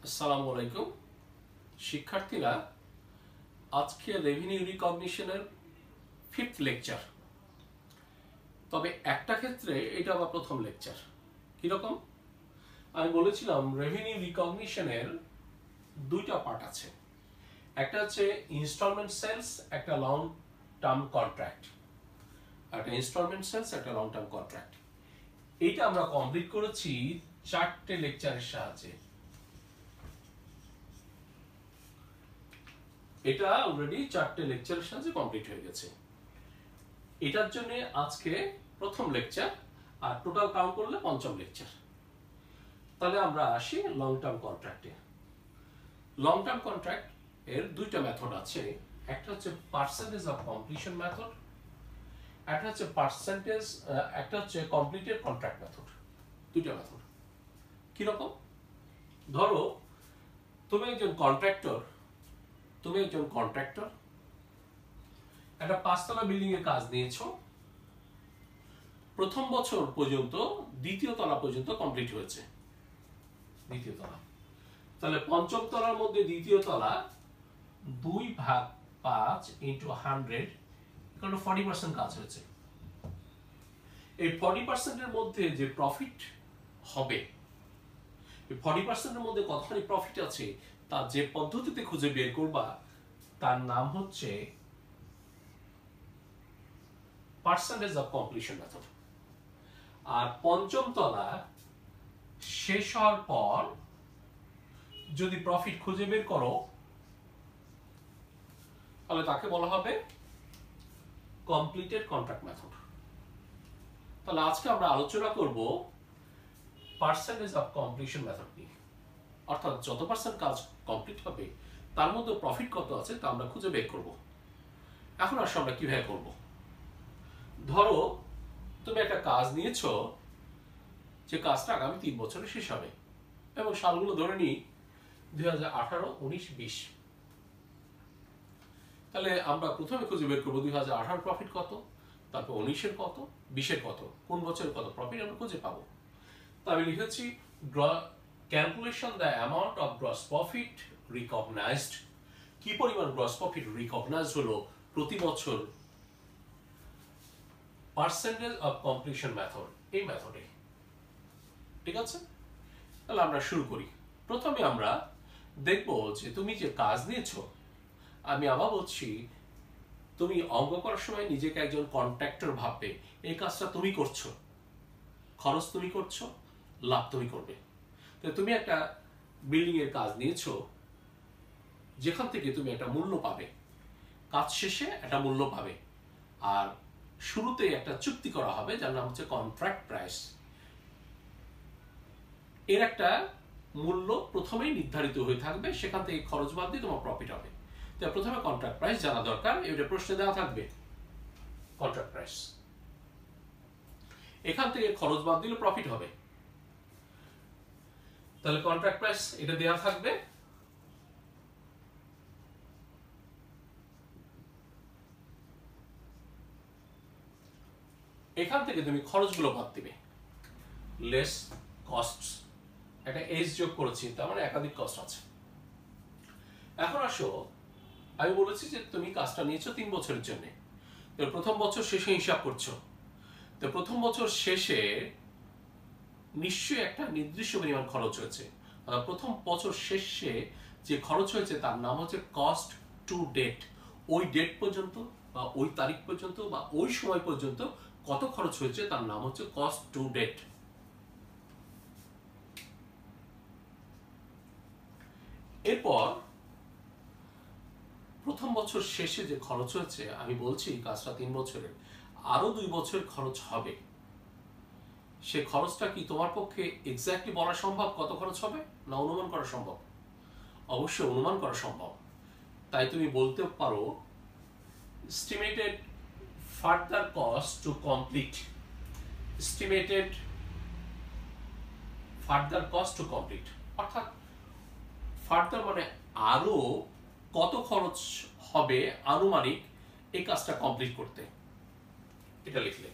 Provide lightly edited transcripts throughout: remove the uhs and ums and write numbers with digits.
আসসালামু আলাইকুম শিক্ষার্থীরা, আজকে রেভিনিউ রিকগনিশনের 5th লেকচার। তবে একটা ক্ষেত্রে এটা আবার প্রথম লেকচার। কিরকম? আমি বলেছিলাম রেভিনিউ রিকগনিশনের দুইটা পার্ট আছে, একটা হচ্ছে ইনস্টলমেন্ট সেলস, একটা লং টার্ম কন্ট্রাক্ট। একটা ইনস্টলমেন্ট সেলস, একটা লং টার্ম কন্ট্রাক্ট। এইটা আমরা কমপ্লিট করেছি 4টে লেকচারের সাহায্যে। এটা অলরেডি 4টে লেকচারের সাথে কমপ্লিট হয়ে গেছে। এটার জন্য আজকে প্রথম লেকচার, আর টোটাল কাউন্ট করলে পঞ্চম লেকচার। তাহলে আমরা আসি লং টার্ম কন্ট্রাক্টে। লং টার্ম কন্ট্রাক্ট এর দুইটা মেথড আছে, একটা হচ্ছে পার্সেন্টেজ অফ কমপ্লিশন মেথড, একটা হচ্ছে কমপ্লিটেড কন্ট্রাক্ট মেথড। দুইটা মেথড কিরকম? ধরো তুমি একজন কন্ট্রাক্টর, একটা 5তলা বিল্ডিং এর কাজ নিয়েছো। প্রথম বছর পর্যন্ত দ্বিতীয় তলা পর্যন্ত কমপ্লিট হয়েছে, দ্বিতীয় তলা। তাহলে পঞ্চম তলার মধ্যে দ্বিতীয় তলা 2/5 × 100 = 40% কাজ হয়েছে। এই 40% এর মধ্যে যে প্রফিট হবে, এই 40% এর মধ্যে কতখানি প্রফিট আছে তা যে পদ্ধতিতে খুঁজে বের করবা তার নাম হচ্ছে পার্সেন্টেজ অফ কমপ্লিশন মেথড। আর পঞ্চম তলা শেষ হওয়ার পর যদি প্রফিট খুঁজে বের করো তাহলে তাকে বলা হবে কমপ্লিটেড কন্ট্রাক্ট মেথড। তাহলে আজকে আমরা আলোচনা করব পার্সেন্টেজ অফ কমপ্লিশন মেথড নিয়ে, অর্থাৎ যত পার্সেন্ট কাজ কমপ্লিট হবে তার মধ্যে প্রফিট কত আছে তা আমরা খুঁজে বের করব। এখন আসলে আমরা কিভাবে করব? ধরো তুমি একটা কাজ নিয়েছো, যে কাজটা আগামী 3 বছরে শেষ হবে, এবং সালগুলো ধরে নিই 2018, 19, 20। তাহলে আমরা প্রথমে খুঁজে বের করবো 2018 প্রফিট কত, তারপর 19-এর কত, 20-এর কত, কোন বছরের কত প্রফিট আমরা খুঁজে পাবো। তা আমি লিখেছি calculation the amount of gross profit recognized. কি পরিমাণ গ্রস প্রফিট রিকগনাইজড হলো প্রতি বছর পার্সেন্টেজ অফ কমপ্লিশন মেথড, এই মেথডে। ঠিক আছে? তাহলে আমরা শুরু করি। প্রথমে আমরা দেখব যে তুমি যে কাজ নিয়েছো, আমি আবার বলছি, তুমি অঙ্ক করার সময় নিজেকে একজন কন্ট্রাক্টর ভাববে। এই কাজটা তুমি করছো, খরচ তুমি করছো, লাভ তুমি করবে। তো তুমি একটা বিল্ডিং এর কাজ নিয়েছো, যেখান থেকে তুমি একটা মূল্য পাবে, কাজ শেষে একটা মূল্য পাবে, আর শুরুতে একটা চুক্তি করা হবে যার নাম হচ্ছে কন্ট্রাক্ট প্রাইস। এর একটা মূল্য প্রথমেই নির্ধারিত হয়ে থাকবে, সেখান থেকে খরচ বাদ দিয়ে তোমার প্রফিট হবে। তো প্রথমে কন্ট্রাক্ট প্রাইস জানা দরকার, এটা প্রশ্নে দেওয়া থাকবে কন্ট্রাক্ট প্রাইস। এখান থেকে খরচ বাদ দিলে প্রফিট হবে। তাহলে কন্ট্রাক্ট প্রাইস এটা দেওয়া থাকবে। এখান থেকে তুমি খরচগুলো বাদ দিবে, লেস কস্টস। একটা এস যোগ করেছি, তার মানে একাধিক কস্ট আছে। এখন আসো, আমি বলেছি যে তুমি কাজটা নিয়েছো 3 বছরের জন্য। তো প্রথম বছর শেষে হিসাব করছো। তো প্রথম বছর শেষে নিশ্চয়ই একটা নির্দিষ্ট পরিমাণ খরচ হয়েছে। প্রথম বছর শেষে যে খরচ হয়েছে তার নাম হচ্ছে কস্ট টু ডেট। ওই ডেট পর্যন্ত বা ওই তারিখ পর্যন্ত বা ওই সময় পর্যন্ত কত খরচ হয়েছে তার নাম হচ্ছে কস্ট টু ডেট। এরপর প্রথম বছর শেষে যে খরচ হয়েছে, আমি বলছি কাজটা 3 বছরের, আরো 2 বছরের খরচ হবে। সে খরচটা কি তোমার পক্ষে এক্স্যাক্টলি বলা সম্ভব কত খরচ হবে, না অনুমান করা সম্ভব? অবশ্যই অনুমান করা সম্ভব। তাই তুমি বলতে পারো estimated further cost to complete. Estimated further cost to complete, অর্থাৎ ফার্দার মানে আরো কত খরচ হবে আনুমানিক এই কাজটা কমপ্লিট করতে, এটা লিখলে।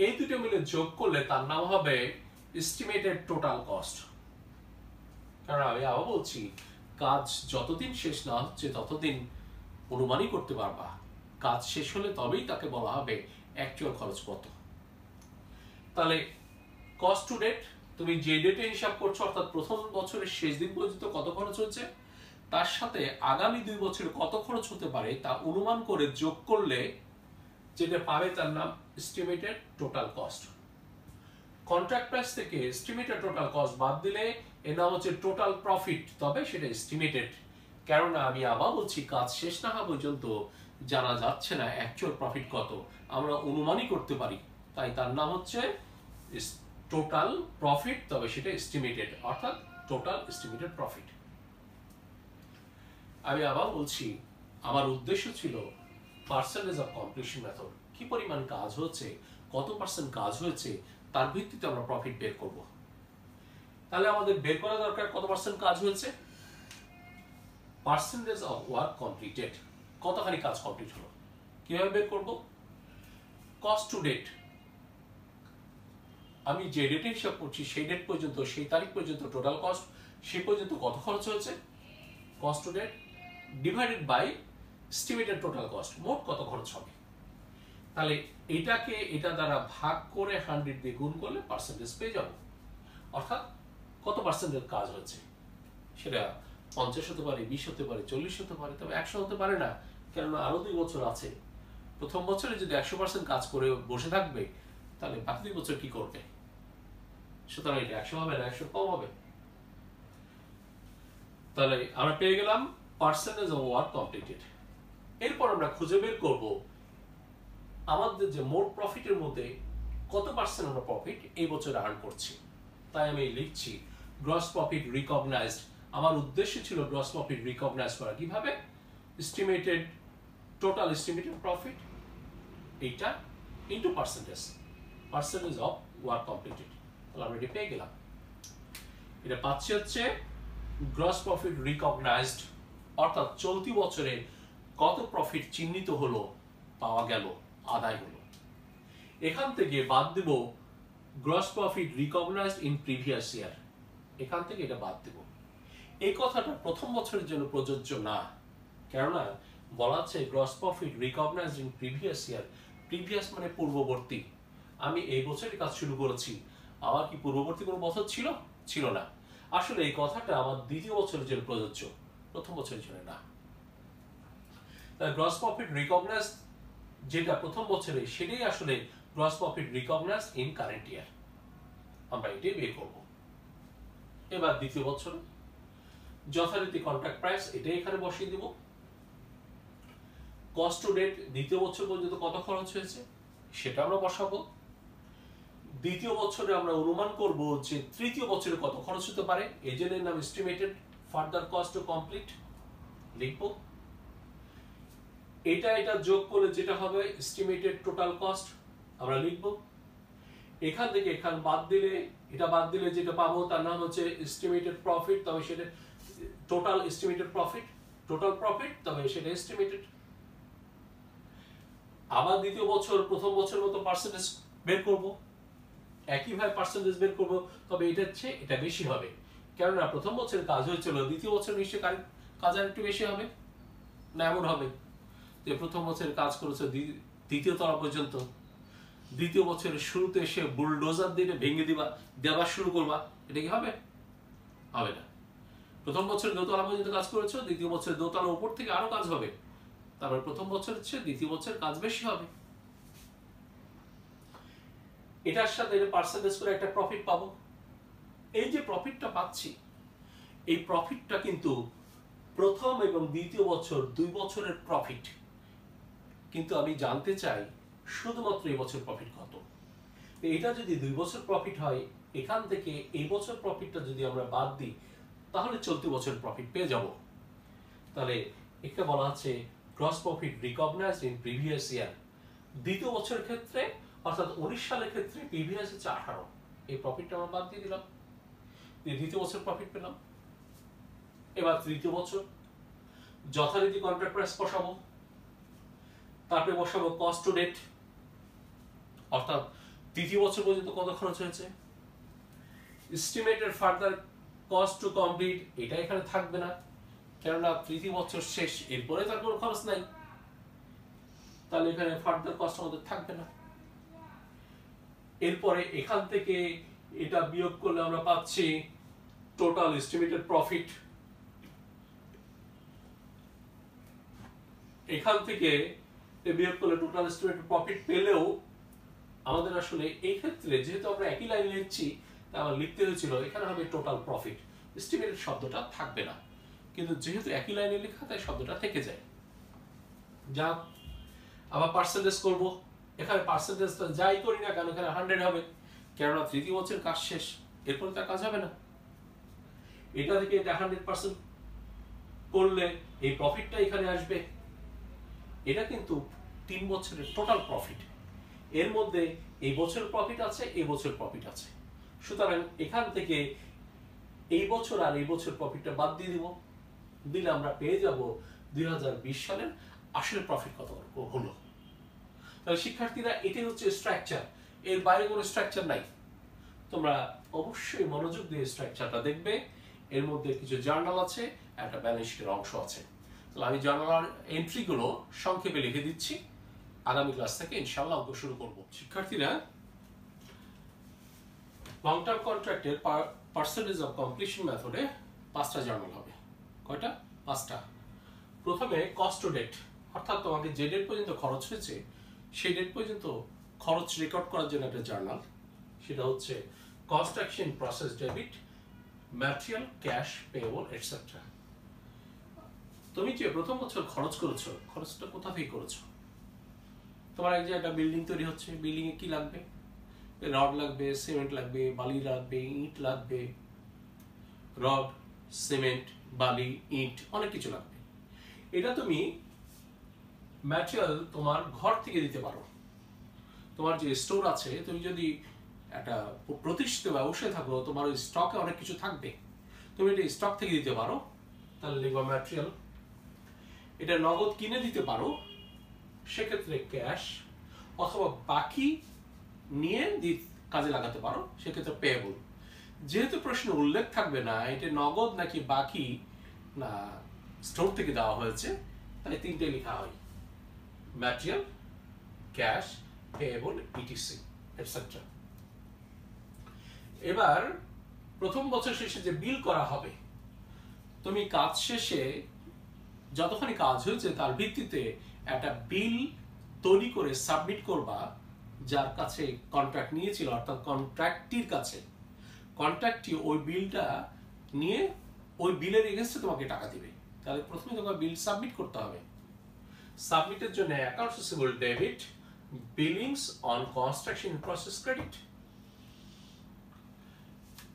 এই দুটো মিলে যোগ করলে তার নাম হবে এস্টিমেটেড টোটাল কস্ট। কারণ আমি আবার বলছি, কাজ যতদিন শেষ না হচ্ছে ততদিন অনুমানই করতে পারবা। কাজ শেষ হলে তবেই তাকে বলা হবে অ্যাকচুয়াল খরচ কত। তাহলে কস্ট টু ডেট, তুমি যে ডেটে হিসাব করছো অর্থাৎ প্রথম বছরের শেষ দিন পর্যন্ত কত খরচ হচ্ছে, তার সাথে আগামী 2 বছরে কত খরচ হতে পারে তা অনুমান করে যোগ করলে যেটা পাবে তার নাম estimated total cost. Contract price থেকে এস্টিমেটেড টোটাল কস্ট বাদ দিলে এর নাম হচ্ছে টোটাল প্রফিট, তবে সেটা এস্টিমেটেড। কেননা আমি আবার বলছি, কাজ শেষ না হওয়া পর্যন্ত জানা যাচ্ছে না অ্যাকচুয়াল প্রফিট কত, আমরা অনুমানই করতে পারি, তাই তার নাম হচ্ছে টোটাল প্রফিট, তবে সেটা এস্টিমেটেড, অর্থাৎ টোটাল এস্টিমেটেড প্রফিট। আমি আবার বলছি, আমার উদ্দেশ্য ছিল পার্সেন্টেজ অফ কমপ্লিশন মেথড, কি পরিমাণ কাজ হচ্ছে, কত পার্সেন্ট কাজ হয়েছে, তার ভিত্তিতে আমরা প্রফিট বের করব। তাহলে আমাদের বের করা দরকার কত পার্সেন্ট কাজ হয়েছে, পার্সেন্টেজ অফ ওয়ার্ক কমপ্লিটেড, কতখানি কাজ কমপ্লিট হলো। কিভাবে বের করব, কস্ট টু ডেট, আমি যে ডেটে হিসাব করছি সেই ডেট পর্যন্ত, সেই তারিখ পর্যন্ত টোটাল কস্ট, সে পর্যন্ত কত খরচ হয়েছে, cost to date divided by estimated total cost, মোট কত খরচ হবে। তাহলে এটাকে এটা দ্বারা ভাগ করে 100 দিয়ে গুণ করলে পার্সেন্টেজ পেয়ে যাব, অর্থাৎ কত পার্সেন্টের কাজ হচ্ছে। সেটা 50 হতে পারে, 20 হতে পারে, 40 হতে পারে, তবে 100 হতে পারে না, কেননা আরো 2 বছর আছে। প্রথম বছরে যদি 100% কাজ করে বসে থাকবে, তাহলে বাকি 2 বছর কি করবে। সুতরাং এটা 100 হবে না, 100 কম হবে। তাহলে আমরা পেয়ে গেলাম পার্সেন্টেজ অফ ওয়ার্ক কমপ্লিটেড। এরপর আমরা খুঁজে বের করব আমাদের যে মোট প্রফিটের মধ্যে কত পার্সেন্ট আমরা প্রফিট এই বছর আর্ন করছি। তাই আমি লিখছি গ্রস প্রফিট রিকগনাইজড। আমার উদ্দেশ্য ছিল গ্রস প্রফিট রিকগনাইজ করা, কিভাবে, এস্টিমেটেড টোটাল এস্টিমেটেড প্রফিট এইটা into percentage of work completed. তাহলে আমরা এটা পেয়ে গেলাম। এটা পাচ্ছি হচ্ছে গ্রস প্রফিট রিকগনাইজড, অর্থাৎ চলতি বছরে কত প্রফিট চিহ্নিত হলো, পাওয়া গেল, আদায় হলো। এখান থেকে বাদ দেব gross profit recognised in previous year, এখান থেকে এটা বাদ দেব। এই কথাটা প্রথম বছরের জন্য প্রযোজ্য না, কেননা বলা আছে gross profit recognised in previous year, previous মানে পূর্ববর্তী। আমি এই বছরই কাজ শুরু করেছি, আমার কি পূর্ববর্তী কোনো বছর ছিল, ছিল না। আসলে এই কথাটা আমার দ্বিতীয় বছরের জন্য প্রযোজ্য, প্রথম বছরের জন্য না। গ্রস প্রফিট রিকগনাইজ যেটা প্রথম বছরে, সেটাই আসলে gross profit recognize in current year, আমরা এটাই বের করব। এবার দ্বিতীয় বছর যথারীতি কন্ট্রাক্ট প্রাইস এটাই এখানে বসিয়ে দেব। কস্ট টু ডেট দ্বিতীয় বছর পর্যন্ত কত খরচ হয়েছে সেটা আমরা বসাবো। দ্বিতীয় বছরে আমরা অনুমান করব যে তৃতীয় বছরে কত খরচ হতে পারে, এই জন্য নাম estimated further cost to complete লিখব। এটা যোগ করলে যেটা হবে এস্টিমেটেড টোটাল কস্ট আমরা লিখব। এখান থেকে এখান বাদ দিলে, এটা বাদ দিলে যেটা পাবো তার নাম হচ্ছে এস্টিমেটেড প্রফিট, তবে সেটা total estimated profit, total profit, তবে সেটা এস্টিমেটেড। আবার দ্বিতীয় বছর প্রথম বছর মতো পার্সেন্টেজ বের করব, একইভাবে পার্সেন্টেজ বের করব, তবে এটা হচ্ছে এটা বেশি হবে, কেননা প্রথম বছরের কাজ হয়েছিল, দ্বিতীয় বছর নিশ্চয়ই কাজ আর একটু বেশি হবে না, এমন হবে যে প্রথম বছরের কাজ করেছে দ্বিতীয় তলা পর্যন্ত, দ্বিতীয় বছরের শুরুতে এসে বুলডোজার দিয়ে ভেঙে দেওয়া শুরু করবা, এটা কি হবে, হবে না। প্রথম বছর দোতলা পর্যন্ত কাজ করেছো, দ্বিতীয় বছর দোতলার উপর থেকে আরো কাজ হবে, তারপর প্রথম বছর হচ্ছে দ্বিতীয় বছর কাজ বেশি হবে। এটার সাথে পার্সেন্টেজ করে একটা প্রফিট পাবো। এই যে প্রফিটটা পাচ্ছি, এই প্রফিটটা কিন্তু প্রথম এবং দ্বিতীয় বছর 2 বছরের প্রফিট, কিন্তু আমি জানতে চাই শুধুমাত্র এই বছর প্রফিট কত। এটা যদি 2 বছর প্রফিট হয়, এখান থেকে এই বছর প্রফিটটা যদি আমরা বাদ দিই, তাহলে চলতি বছর প্রফিট পেয়ে যাব। তাহলে এটা বলা আছে gross profit recognised in previous year. দ্বিতীয় বছরের ক্ষেত্রে অর্থাৎ 19 সালের ক্ষেত্রে প্রিভিয়াস হচ্ছে 18, এই প্রফিটটা আমরা বাদ দিয়ে দিলাম, দ্বিতীয় বছর প্রফিট পেলাম। এবার তৃতীয় বছর যথারীতি কন্ট্রাক্ট প্রাইস বসাবো, তারপরে বসাবো কস্ট টু ডেট, অর্থাৎ তৃতীয় বছর পর্যন্ত কত খরচ হয়েছে, estimated further cost to complete এটা এখানে থাকবে না, কেননা তৃতীয় বছর শেষ, এরপরে তার কোনো খরচ নাই, তাহলে এখানে ফার্দার কস্ট আমাদের থাকবে না। এরপরে এখান থেকে এটা বিয়োগ করলে আমরা পাচ্ছি টোটাল এস্টিমেটেড প্রফিট। এখান থেকে বিয়োগ করলে টোটাল এস্টিমেটেড প্রফিট পেলেও আমাদের আসলে এই ক্ষেত্রে যেহেতু আমরা একই লাইনে লিখছি, তা আমার লিখতে হয়েছিল এখানে হবে টোটাল প্রফিট, এস্টিমেটেড শব্দটা থাকবে না, কিন্তু যেহেতু একই লাইনে লেখা তাই শব্দটা থেকে যায়। যা আবার পার্সেন্টেজ করব, এখানে পার্সেন্টেজটা যাই করি না কেন এখানে 100 হবে, কেননা তৃতীয় বছরের কাজ শেষ, এরপরে তার কাজ হবে না। এটা থেকে এটা 100% করলে এই প্রফিটটা এখানে আসবে। এটা কিন্তু 3 বছরের টোটাল প্রফিট, এর মধ্যে এই বছরের প্রফিট আছে, এই বছরের প্রফিট আছে, সুতরাং এখান থেকে এই বছর আর এই বছর প্রফিটটা বাদ দিয়ে দিব, দিলে আমরা পেয়ে যাব 2020 সালের আসলে প্রফিট কত হলো। তাহলে শিক্ষার্থীরা এটাই হচ্ছে স্ট্রাকচার, এর বাইরে কোনো স্ট্রাকচার নাই। তোমরা অবশ্যই মনোযোগ দিয়ে স্ট্রাকচারটা দেখবে, এর মধ্যে কিছু জার্নাল আছে, একটা ব্যালেন্স শিটের অংশ আছে। তাহলে আমি জার্নাল এন্ট্রিগুলো সংক্ষেপে লিখে দিচ্ছি, আগামী ক্লাস থেকে ইনশাআল্লাহ অঙ্ক শুরু করব। শিক্ষার্থীরা, লং টার্ম কন্ট্রাক্টের পার্সেন্টেজ অফ কমপ্লিশন মেথডে 5টা জার্নাল হবে। কয়টা? 5টা। প্রথমে কস্ট টু ডেট, অর্থাৎ তোমাকে যে ডেট পর্যন্ত খরচ হয়েছে সেই ডেট পর্যন্ত খরচ রেকর্ড করার জন্য একটা জার্নাল, সেটা হচ্ছে construction process debit, material, cash, payable etcetera. তুমি যে প্রথম বছর খরচ করেছো, খরচটা কোথা থেকে করেছো? তোমার এক যে একটা বিল্ডিং তৈরি হচ্ছে, বিল্ডিং এ কি লাগবে? রড লাগবে, সিমেন্ট লাগবে, বালি লাগবে, ইট লাগবে, রড, সিমেন্ট, বালি, ইট, অনেক কিছু লাগবে। এটা তুমি ম্যাটেরিয়াল তোমার ঘর থেকে দিতে পারো। তোমার যে স্টোর আছে, তুমি যদি একটা প্রতিষ্ঠিত ব্যবসায় থাকো, তোমার ওই স্টকে অনেক কিছু থাকবে, তুমি এটা স্টক থেকে দিতে পারো, তাহলে লিখবা ম্যাটেরিয়াল। এটা নগদ কিনে দিতে পারো, সেক্ষেত্রে ক্যাশ, অথবা বাকি নিয়ে কাজে লাগাতে পারো, সেক্ষেত্রে পেয়েবল। যেহেতু প্রশ্নে উল্লেখ থাকবে না এটা নগদ নাকি বাকি না স্টোর থেকে দেওয়া হয়েছে, তাই 3টে লেখা হয়, material, cash, payable, etc etcetera. এবার প্রথম বছর শেষে যে বিল করা হবে, তুমি কাজ শেষে যতখানি কাজ হয়েছে তার ভিত্তিতে একটা বিল তৈরি করে সাবমিট করবা যার কাছে কন্ট্রাক্ট নিয়েছিল, অর্থাৎ কন্ট্রাক্টির কাছে। কন্ট্রাক্টটি ওই বিলটা নিয়ে ওই বিলের এগেইনস্টে তোমাকে টাকা দিবে। তাহলে প্রথমে তোমাকে বিল সাবমিট করতে হবে। সাবমিটের জন্য accounts receivable debit, billings on construction process credit.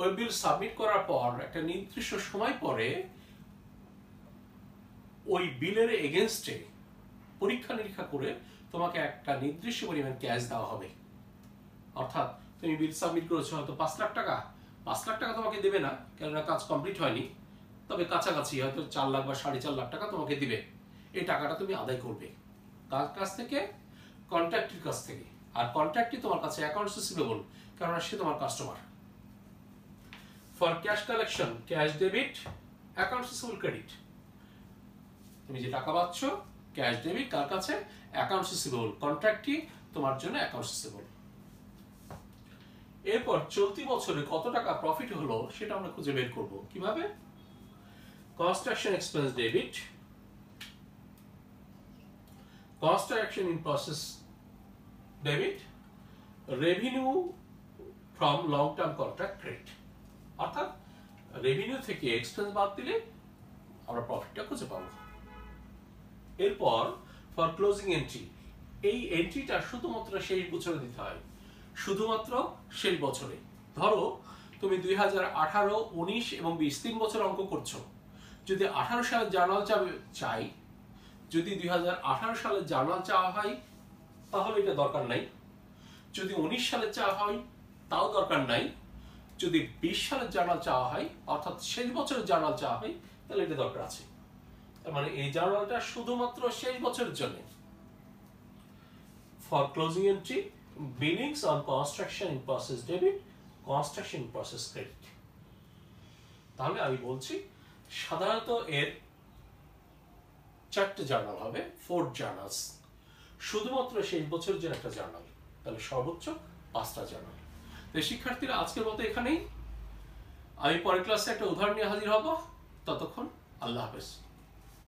ওই বিল সাবমিট করার পর একটা নির্দিষ্ট সময় পরে ওই বিলের এগেইনস্টে পরীক্ষা নিরীক্ষা করে তোমাকে একটা নির্দিষ্ট পরিমাণ ক্যাশ দেওয়া হবে। অর্থাৎ তুমি বিল সাবমিট করেছো হয়তো 5 লাখ টাকা, 5 লাখ টাকা তোমাকে দেবে না, কেননা কাজ কমপ্লিট হয়নি, তবে কাছাকাছি হয়তো 4 লাখ বা 4.5 লাখ টাকা তোমাকে দিবে। এই টাকাটা তুমি আদায় করবে কার কাছ থেকে? কন্ট্রাক্টের কাছ থেকে। আর কন্ট্রাক্টই তোমার কাছে অ্যাকাউন্টস রিসিভেবল, কারণ সে তোমার customer. For cash collection, cash debit, accounts receivable credit. তুমি যে টাকা পাচ্ছ ক্যাশ ডেবিট কার কাছে? Accounts receivable. কন্ট্রাক্টই তোমার জন্য অ্যাকাউন্টস রিসিভেবল। এরপর চলতি বছরে কত টাকা প্রফিট হলো সেটা আমরা খুঁজে বের করব। কিভাবে? Construction expense debit, construction in process debit, revenue from long term contract credit. অর্থাৎ রেভিনিউ থেকে এক্সপেন্স বাদ দিলে আমরা প্রফিটটা খুঁজে পাবো। এরপর ফর ক্লোজিং এন্ট্রি, এই এন্ট্রিটা শুধুমাত্র শেষ বছরে দিতে হয়, শুধুমাত্র শেষ বছরে। ধরো তুমি 2018, 19 এবং 20 3 বছর অঙ্ক করছো। যদি 18 সালের জার্নাল চাই, যদি 2018 সালের জার্নাল চাওয়া হয় তাহলে এটা দরকার নাই। যদি 19 সালের চাওয়া হয় তাও দরকার নাই। যদি 20 সালের জার্নাল চাওয়া হয়, অর্থাৎ শেষ বছরের জার্নাল চাওয়া হয়, তাহলে এটা দরকার আছে। তার মানে এই জার্নালটা শুধুমাত্র শেষ বছরের জন্য। For closing entry, billings on construction in process debit, construction in process credit. তাহলে আমি বলছি সাধারণত এর 4টে জার্নাল হবে, 4 জার্নালস, শুধুমাত্র শেষ বছরের জন্য একটা জার্নাল, তাহলে সর্বোচ্চ 5টা জার্নাল। তো শিক্ষার্থীরা আজকের মতো এখানেই, আমি পরের ক্লাসে একটা উদাহরণ নিয়ে হাজির হব। ততক্ষণ আল্লাহ হাফেজ।